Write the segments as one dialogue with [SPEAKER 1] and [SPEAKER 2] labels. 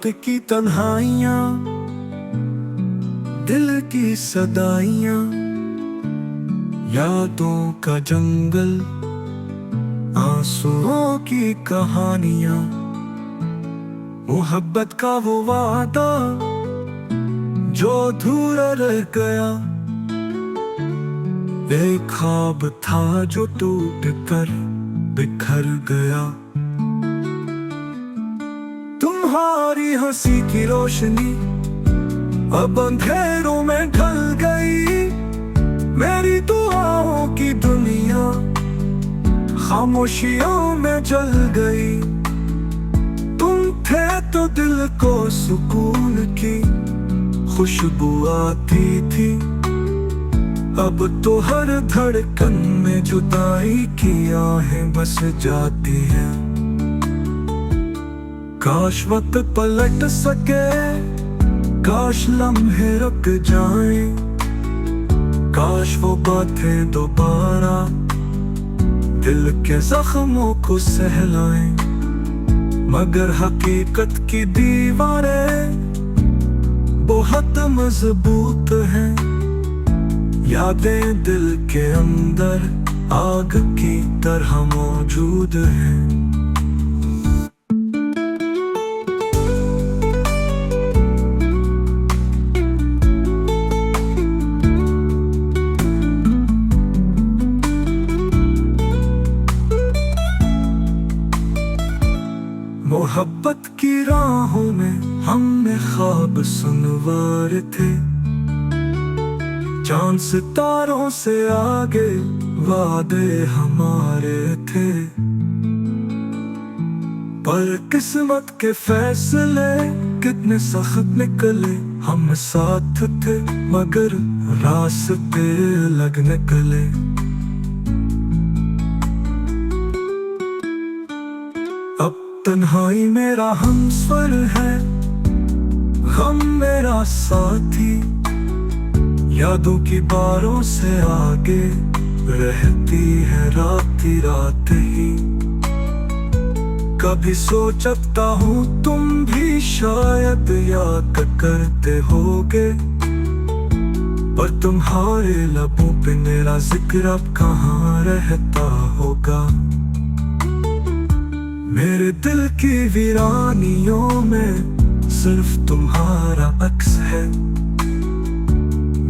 [SPEAKER 1] रात की तन्हाइयाँ, दिल की सदाइयाँ, यादों का जंगल, आंसुओं की कहानियाँ, मोहब्बत का वो वादा जो अधूरा रह गया, एक ख्वाब था जो टूट कर बिखर गया। तुम्हारी हंसी की रोशनी अब अंधेरों में ढल गई, मेरी दुआओं की दुनिया खामोशियों में जल गई। तुम थे तो दिल को सुकून की खुशबू आती थी, अब तो हर धड़कन में जुदाई की आहें बस जाती हैं। काश वक्त पलट सके, काश लम्हे रुक जाएं, काश वो बातें दोबारा दिल के जख्मों को सहलाएं। मगर हकीकत की दीवारें बहुत मजबूत हैं, यादें दिल के अंदर आग की तरह मौजूद हैं। मोहब्बत की राहों में हमने ख्वाब सुनवारे थे, चांद सितारों से आगे वादे हमारे थे। पर किस्मत के फैसले कितने सख्त निकले, हम साथ थे मगर रास्ते अलग निकले। अब तन्हाई मेरा हमसफर है, गम मेरा साथी, यादों की बारों से आगे रहती है रात ही रात ही। कभी सोचता हूँ तुम भी शायद याद करते होगे, पर तुम्हारे लबों पे मेरा जिक्र अब कहाँ रहता होगा। मेरे दिल की वीरानियों में सिर्फ तुम्हारा अक्स है,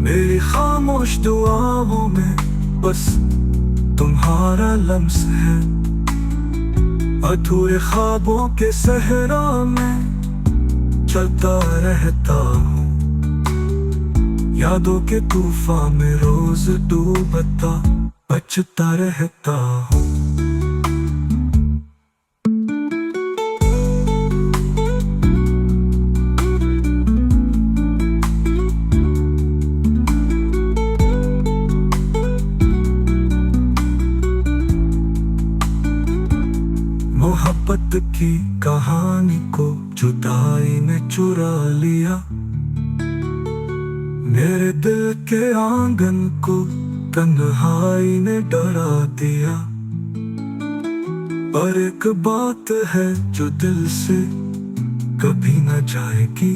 [SPEAKER 1] मेरी खामोश दुआओं में बस तुम्हारा लम्स है। अधूरे ख्वाबों के सहरा में चलता रहता हूँ, यादों के तूफान में रोज डूबता बचता रहता हूँ। मोहब्बत की कहानी को जुदाई ने चुरा लिया, मेरे दिल के आंगन को तन्हाई ने डरा दिया। पर एक बात है जो दिल से कभी न जाएगी,